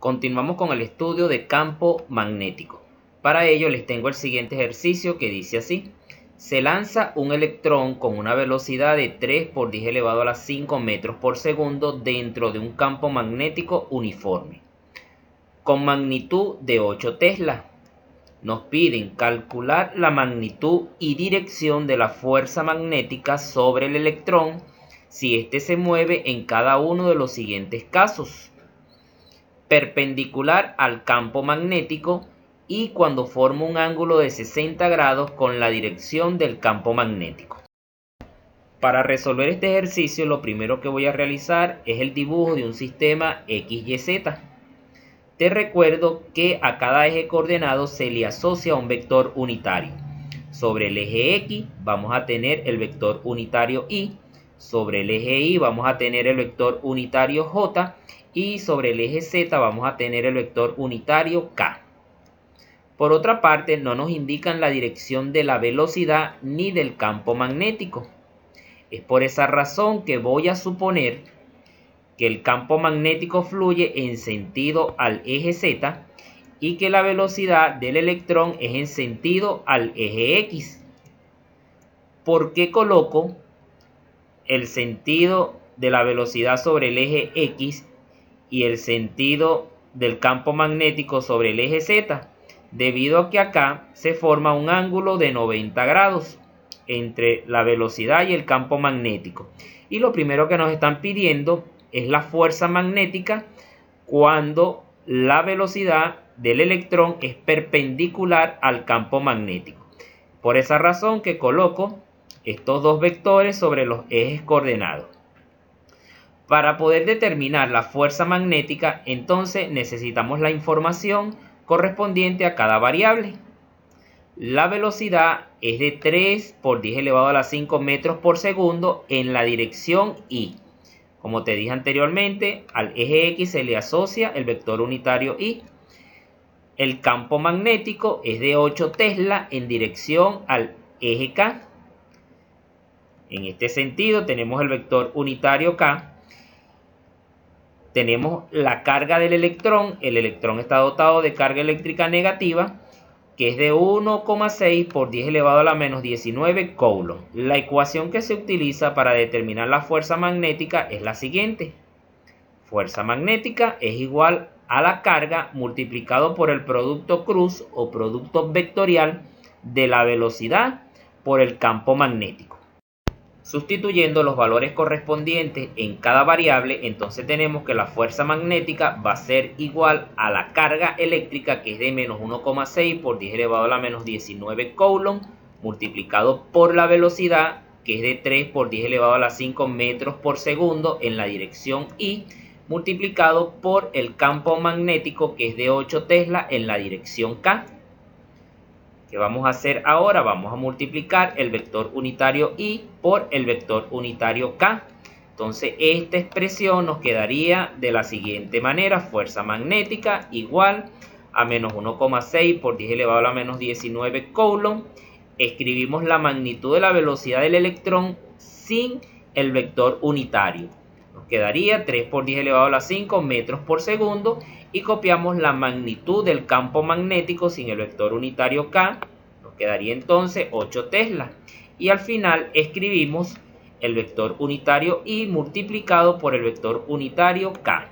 Continuamos con el estudio de campo magnético. Para ello les tengo el siguiente ejercicio que dice así. Se lanza un electrón con una velocidad de 3 por 10 elevado a la 5 metros por segundo dentro de un campo magnético uniforme, con magnitud de 8 tesla. Nos piden calcular la magnitud y dirección de la fuerza magnética sobre el electrón si éste se mueve en cada uno de los siguientes casos: perpendicular al campo magnético y cuando forma un ángulo de 60 grados con la dirección del campo magnético. Para resolver este ejercicio, lo primero que voy a realizar es el dibujo de un sistema XYZ. Te recuerdo que a cada eje coordenado se le asocia un vector unitario. Sobre el eje X vamos a tener el vector unitario Y, sobre el eje Y vamos a tener el vector unitario J y sobre el eje Z vamos a tener el vector unitario K. Por otra parte, no nos indican la dirección de la velocidad ni del campo magnético. Es por esa razón que voy a suponer que el campo magnético fluye en sentido al eje Z y que la velocidad del electrón es en sentido al eje X. ¿Por qué coloco el sentido de la velocidad sobre el eje X y el sentido del campo magnético sobre el eje Z? Debido a que acá se forma un ángulo de 90 grados entre la velocidad y el campo magnético. Y lo primero que nos están pidiendo es la fuerza magnética cuando la velocidad del electrón es perpendicular al campo magnético. Por esa razón que coloco estos dos vectores sobre los ejes coordenados. Para poder determinar la fuerza magnética, entonces necesitamos la información correspondiente a cada variable. La velocidad es de 3 por 10 elevado a la 5 metros por segundo en la dirección Y. Como te dije anteriormente, al eje X se le asocia el vector unitario Y. El campo magnético es de 8 tesla en dirección al eje K. En este sentido tenemos el vector unitario K. Tenemos la carga del electrón. El electrón está dotado de carga eléctrica negativa, que es de 1,6 por 10 elevado a la menos 19 coulomb. La ecuación que se utiliza para determinar la fuerza magnética es la siguiente. Fuerza magnética es igual a la carga multiplicado por el producto cruz o producto vectorial de la velocidad por el campo magnético. Sustituyendo los valores correspondientes en cada variable, entonces tenemos que la fuerza magnética va a ser igual a la carga eléctrica, que es de menos 1,6 por 10 elevado a la menos 19 coulomb, multiplicado por la velocidad, que es de 3 por 10 elevado a la 5 metros por segundo en la dirección Y, multiplicado por el campo magnético, que es de 8 tesla en la dirección K. ¿Qué vamos a hacer ahora? Vamos a multiplicar el vector unitario Y por el vector unitario K. Entonces esta expresión nos quedaría de la siguiente manera: fuerza magnética igual a menos 1,6 por 10 elevado a la menos 19 coulomb. Escribimos la magnitud de la velocidad del electrón sin el vector unitario. Nos quedaría 3 por 10 elevado a la 5 metros por segundo. Y copiamos la magnitud del campo magnético sin el vector unitario K. Nos quedaría entonces 8 tesla. Y al final escribimos el vector unitario Y multiplicado por el vector unitario K.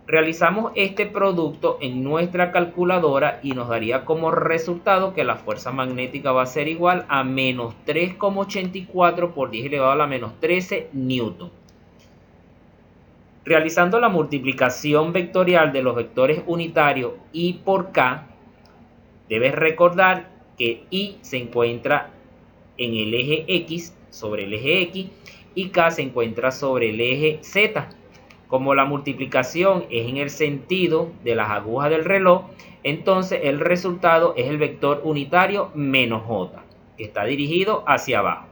Realizamos este producto en nuestra calculadora y nos daría como resultado que la fuerza magnética va a ser igual a menos 3,84 por 10 elevado a la menos 13 newton. Realizando la multiplicación vectorial de los vectores unitarios Y por K, debes recordar que Y se encuentra en el eje X, sobre el eje X, y K se encuentra sobre el eje Z. Como la multiplicación es en el sentido de las agujas del reloj, entonces el resultado es el vector unitario menos J, que está dirigido hacia abajo.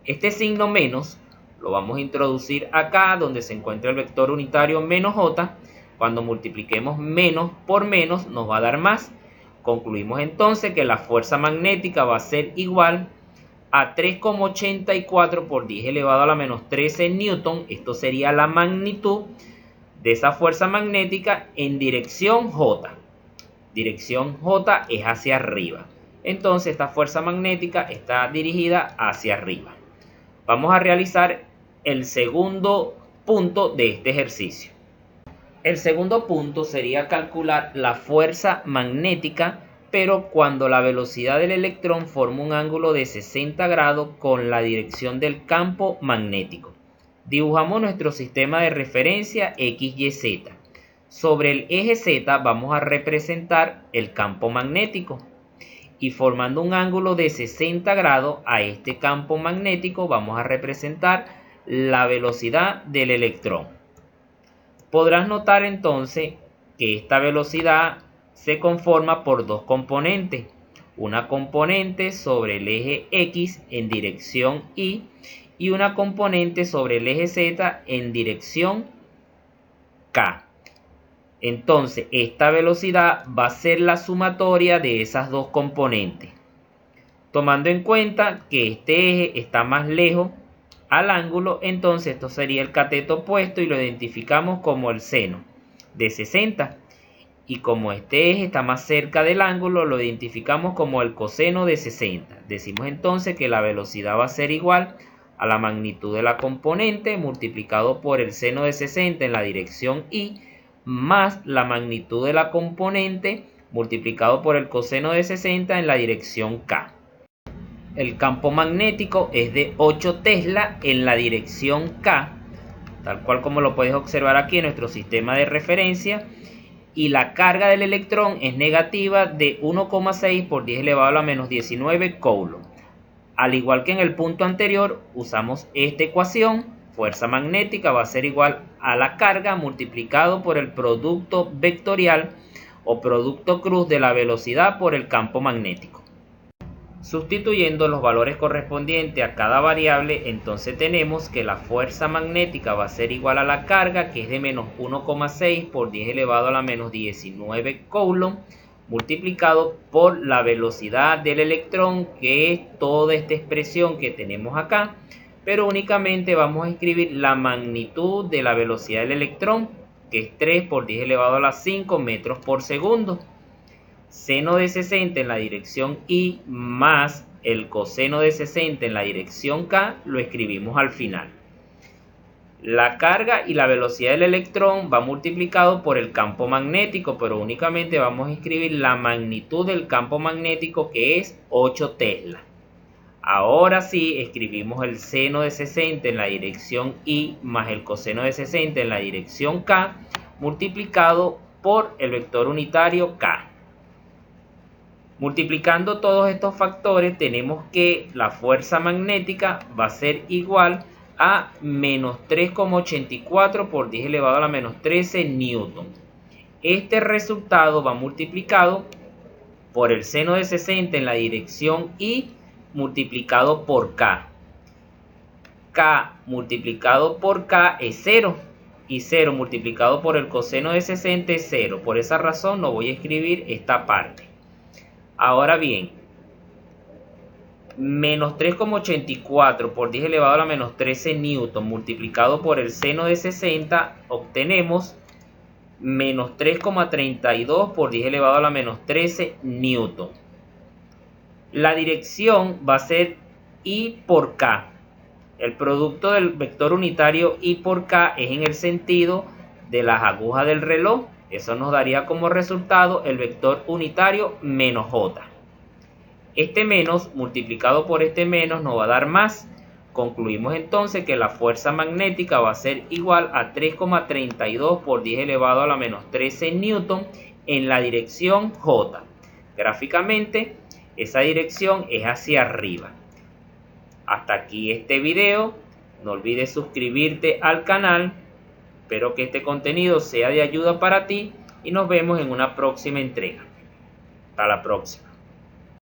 Este signo menos lo vamos a introducir acá donde se encuentra el vector unitario menos J. Cuando multipliquemos menos por menos nos va a dar más. Concluimos entonces que la fuerza magnética va a ser igual a 3,84 por 10 elevado a la menos 13 newton. Esto sería la magnitud de esa fuerza magnética en dirección J. Dirección J es hacia arriba. Entonces esta fuerza magnética está dirigida hacia arriba. Vamos a realizar el segundo punto de este ejercicio. El segundo punto sería calcular la fuerza magnética, pero cuando la velocidad del electrón forma un ángulo de 60 grados con la dirección del campo magnético. Dibujamos nuestro sistema de referencia XYZ. Sobre el eje Z vamos a representar el campo magnético. Y formando un ángulo de 60 grados a este campo magnético vamos a representar la velocidad del electrón. Podrás notar entonces que esta velocidad se conforma por dos componentes. Una componente sobre el eje X en dirección Y y una componente sobre el eje Z en dirección K. Entonces, esta velocidad va a ser la sumatoria de esas dos componentes. Tomando en cuenta que este eje está más lejos al ángulo, entonces esto sería el cateto opuesto y lo identificamos como el seno de 60. Y como este eje está más cerca del ángulo, lo identificamos como el coseno de 60. Decimos entonces que la velocidad va a ser igual a la magnitud de la componente multiplicado por el seno de 60 en la dirección Y más la magnitud de la componente multiplicado por el coseno de 60 en la dirección K. El campo magnético es de 8 Tesla en la dirección K, tal cual como lo puedes observar aquí en nuestro sistema de referencia, y la carga del electrón es negativa de 1,6 por 10 elevado a la menos 19 coulomb. Al igual que en el punto anterior, usamos esta ecuación. Fuerza magnética va a ser igual a la carga multiplicado por el producto vectorial o producto cruz de la velocidad por el campo magnético. Sustituyendo los valores correspondientes a cada variable, entonces tenemos que la fuerza magnética va a ser igual a la carga, que es de menos 1,6 por 10 elevado a la menos 19 coulomb, multiplicado por la velocidad del electrón, que es toda esta expresión que tenemos acá, pero únicamente vamos a escribir la magnitud de la velocidad del electrón, que es 3 por 10 elevado a la 5 metros por segundo. Seno de 60 en la dirección Y más el coseno de 60 en la dirección K lo escribimos al final. La carga y la velocidad del electrón va multiplicado por el campo magnético, pero únicamente vamos a escribir la magnitud del campo magnético, que es 8 Tesla. Ahora sí escribimos el seno de 60 en la dirección Y más el coseno de 60 en la dirección K multiplicado por el vector unitario K. Multiplicando todos estos factores tenemos que la fuerza magnética va a ser igual a menos 3,84 por 10 elevado a la menos 13 newton. Este resultado va multiplicado por el seno de 60 en la dirección Y multiplicado por K. K multiplicado por K es 0. Y 0 multiplicado por el coseno de 60 es 0. Por esa razón no voy a escribir esta parte. Ahora bien, menos 3,84 por 10 elevado a la menos 13 newton multiplicado por el seno de 60, obtenemos menos 3,32 por 10 elevado a la menos 13 newton. La dirección va a ser I por K. El producto del vector unitario I por K es en el sentido de las agujas del reloj. Eso nos daría como resultado el vector unitario menos J. Este menos multiplicado por este menos nos va a dar más. Concluimos entonces que la fuerza magnética va a ser igual a 3,32 por 10 elevado a la menos 13 newton en la dirección J. Gráficamente, esa dirección es hacia arriba. Hasta aquí este video. No olvides suscribirte al canal. Espero que este contenido sea de ayuda para ti y nos vemos en una próxima entrega. Hasta la próxima.